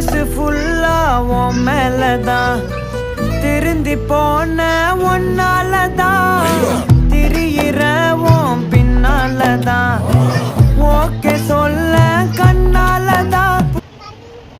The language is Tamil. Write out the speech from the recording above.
மனசு ஃபுல்லா உன் மேலதான் திருந்தி போன ஒன்னாலதான் திரியிற உன் பின்னாலதான் ஓகே சொல்ல கண்ணாலதான்